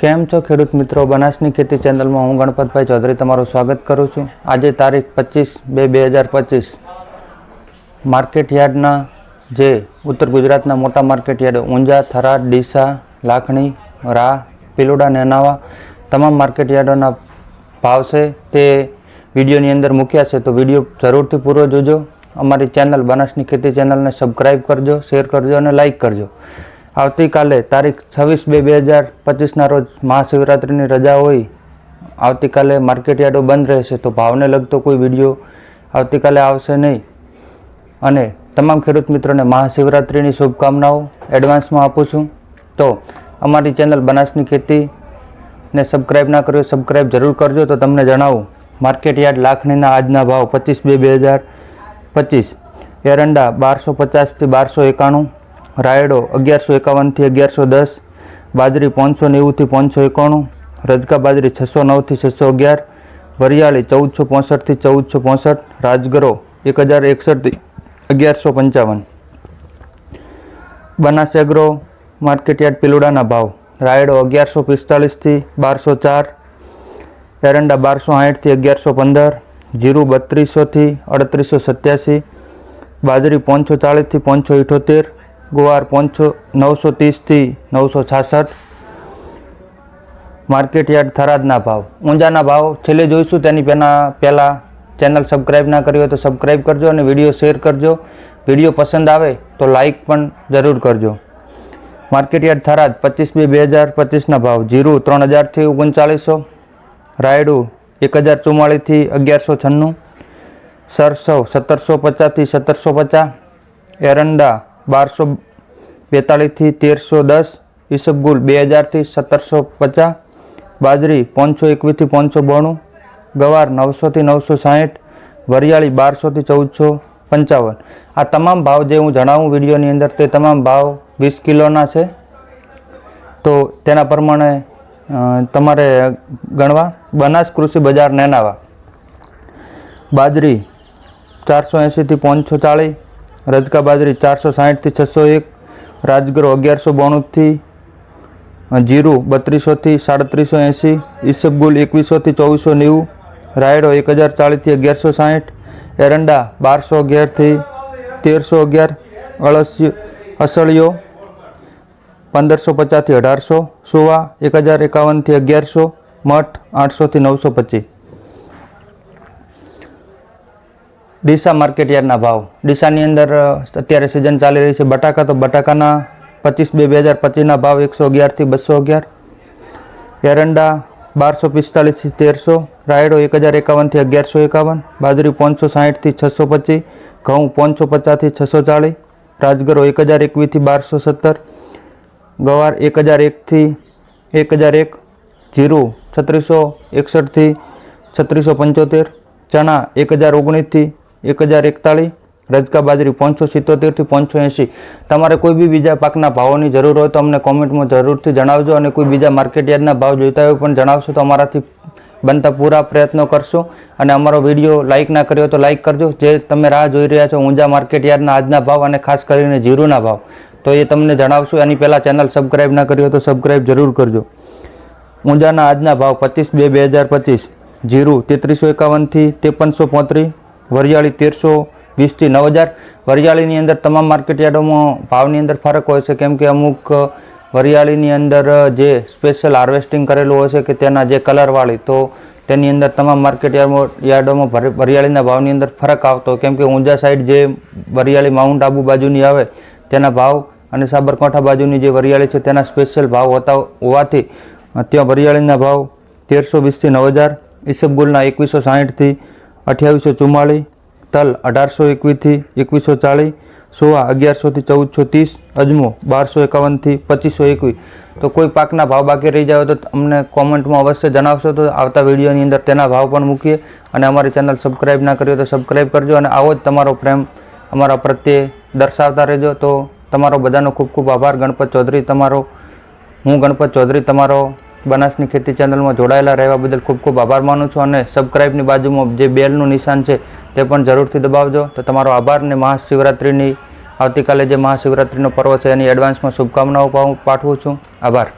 કેમ છો ખેડૂત મિત્રો? બનાસની ખેતી ચેનલમાં હું ગણપતભાઈ ચૌધરી તમારું સ્વાગત કરું છું. આજે તારીખ 25/2/2025 માર્કેટ યાર્ડના જે ઉત્તર ગુજરાતના મોટા માર્કેટ યાર્ડ ઊંઝા, થરાદ, ડીસા, લાખણી, રા, પિલોડા, નેનાવા તમામ માર્કેટ યાર્ડોના ભાવ છે તે વિડીયોની અંદર મૂક્યા છે. તો વિડીયો જરૂરથી પૂરો જોજો. અમારી ચેનલ બનાસની ખેતી ચેનલને સબસ્ક્રાઈબ કરજો, શેર કરજો અને લાઇક કરજો. આવતીકાલે તારીખ 26/2/2025ના રોજ મહાશિવરાત્રિની રજા હોય. આવતીકાલે માર્કેટ યાર્ડો બંધ રહેશે, તો ભાવને લગતો કોઈ વિડીયો આવતીકાલે આવશે નહીં. અને તમામ ખેડૂત મિત્રોને મહાશિવરાત્રિની શુભકામનાઓ એડવાન્સમાં આપું છું. તો અમારી ચેનલ બનાસની ખેતીને સબસ્ક્રાઈબ ના કર્યો સબસ્ક્રાઈબ જરૂર કરજો. તો તમને જણાવું માર્કેટ યાર્ડ લાખણીના આજના ભાવ 25/2/2025. એરંડા 1250 થી 1291, રાયડો 1151 થી 1110, બાજરી 590 થી 591, રજકા બાજરી 609 થી 611, વરિયાળી 1465 થી 1465, રાજગરો 1061 થી 1155. બનાસ એગ્રો માર્કેટ યાર્ડ પિલોડાના ભાવ રાયડો 1145 થી 1204, એરંડા 1260 થી 1115, જીરું 3200 થી 3887, બાજરી 540 થી 578, ગુવાર 930 થી 966. માર્કેટ યાર્ડ થરાદના ભાવ ઊંઝાના ભાવ છેલ્લે જોઈશું. તેની પહેલાં ચેનલ સબસ્ક્રાઈબ ના કરી હોય તો સબસ્ક્રાઈબ કરજો અને વિડીયો શેર કરજો. વિડીયો પસંદ આવે તો લાઇક પણ જરૂર કરજો. માર્કેટ યાર્ડ થરાદ 25/2/2025ના ભાવ જીરું 3000 થી 3900, રાયડું 1044 થી 1196, સરસવ 1750 થી 1750, એરંડા 1242 થી 1310, ઈસબગુલ 2000 થી 1750, બાજરી 521 થી 592, ગવાર 900 થી 960, વરિયાળી 1200 થી 1455. આ તમામ ભાવ જે હું જણાવું વિડીયોની અંદર તે તમામ ભાવ 20 કિલોના છે. તો તેના પ્રમાણે તમારે ગણવા. બનાસ કૃષિ બજાર નેનાવા બાજરી 480 થી 540, રજકા બાજરી 460 થી 601, રાજગરો 1192 થી, જીરું 3200 થી 3780, ઈસબગુલ 2100 થી 2490, રાયડો 1040 થી 1160, એરંડા 1211 થી 1311, અસળિયો 1550 થી 1800, સુવા 1051 થી 1100, મઠ 800 થી 925. ડીસા માર્કેટ યાર્ડના ભાવ ડીસાની અંદર અત્યારે સિઝન ચાલી રહી છે બટાકા. તો બટાકાના 25/2/2025ના ભાવ 111 થી 211, એરંડા 1245 થી 1300, રાયડો 1051 થી 1151, બાજરી 560 થી 625, ઘઉં 550 થી 640, રાજગરો 1021 થી 1217, ગવાર 1001 થી 1001, જીરું 3661 થી 3675, ચણા 1019 થી 1041, રજકા બાજરી 577 થી 580. તમારે કોઈ બી બીજા પાકના ભાવોની જરૂર હોય તો અમને કોમેન્ટમાં જરૂરથી જણાવજો. અને કોઈ બીજા માર્કેટ યાર્ડના ભાવ જોઈતા હોય પણ જણાવશો તો અમારાથી બનતા પૂરા પ્રયત્નો કરશો. અને અમારો વિડીયો લાઇક ના કર્યો તો લાઇક કરજો. જે તમે રાહ જોઈ રહ્યા છો ઊંઝા માર્કેટ યાર્ડના આજના ભાવ અને ખાસ કરીને જીરુના ભાવ તો એ તમને જણાવશું. એની પહેલાં ચેનલ સબસ્ક્રાઈબ ના કરી હોય તો સબસ્ક્રાઈબ જરૂર કરજો. ઊંઝાના આજના ભાવ 25/2/2025. જીરું 3351 થી 5335, વરિયાળી 1320 થી 9000. વરિયાળીની અંદર તમામ માર્કેટ યાર્ડોમાં ભાવની અંદર ફરક હોય છે, કેમ કે અમુક વરિયાળીની અંદર જે સ્પેશિયલ હાર્વેસ્ટિંગ કરેલું હોય છે કે તેના જે કલરવાળી, તો તેની અંદર તમામ માર્કેટ યાર્ડોમાં વરિયાળીના ભાવની અંદર ફરક આવતો, કેમ કે ઊંઝા સાઈડ જે વરિયાળી માઉન્ટ આબુ બાજુની આવે તેના ભાવ અને સાબરકાંઠા બાજુની જે વરિયાળી છે તેના સ્પેશિયલ ભાવ હોવાથી ત્યાં વરિયાળીના ભાવ 1320 થી 9000, ઈસબગુલના 2160 થી 2844, તલ 1821 થી 2140, સોવા 1100 થી 1430, અજમો 1251 થી 2521. તો કોઈ પાકના ભાવ બાકી રહી જાય તો અમને કોમેન્ટમાં અવશ્ય જણાવશો, તો આવતા વિડીયોની અંદર તેના ભાવ પણ મૂકીએ. અને અમારી ચેનલ સબસ્ક્રાઈબ ના કરી હોય તો સબસ્ક્રાઈબ કરજો. અને આવો જ તમારો પ્રેમ અમારા પ્રત્યે દર્શાવતા રહેજો. તો તમારો બધાનો ખૂબ ખૂબ આભાર. હું ગણપત ચૌધરી તમારો બનાસની ખેતી ચેનલમાં જોડાયેલા રહેવા બદલ ખૂબ ખૂબ આભાર માનું છું. અને સબસ્ક્રાઈબની બાજુમાં જે બેલનું નિશાન છે તે પણ જરૂરથી દબાવજો. તો તમારો આભાર. ને મહાશિવરાત્રિની આવતીકાલે જે મહાશિવરાત્રિનો પર્વ છે એની એડવાન્સમાં શુભકામનાઓ પાઠવું છું. આભાર.